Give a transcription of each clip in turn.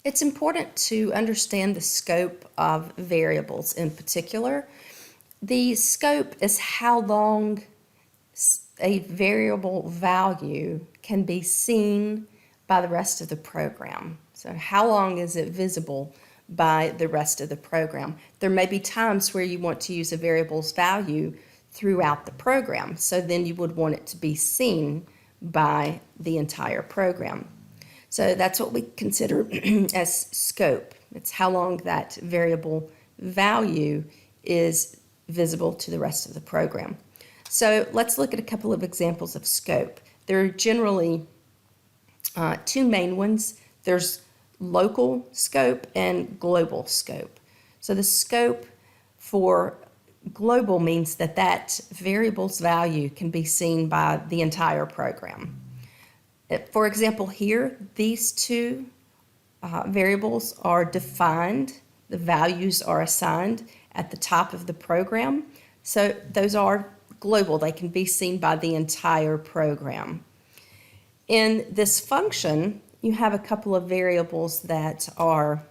It's important to understand the scope of variables in particular. The scope is how long a variable value can be seen by the rest of the program. So how long is it visible by the rest of the program? There may be times where you want to use a variable's value throughout the program, so then you would want it to be seen by the entire program. So that's what we consider as scope. It's how long that variable value is visible to the rest of the program. So let's look at a couple of examples of scope. There are generally two main ones. There's local scope and global scope. So the scope for global means that that variable's value can be seen by the entire program. For example, here, these two variables are defined. The values are assigned at the top of the program. So those are global. They can be seen by the entire program. In this function, you have a couple of variables that are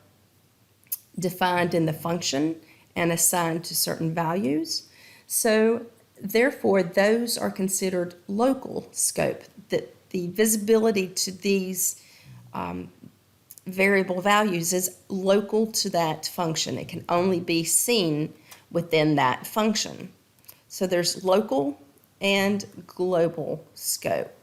defined in the function and assigned to certain values. So therefore, those are considered local scope. That the visibility to these variable values is local to that function. It can only be seen within that function. So there's local and global scope.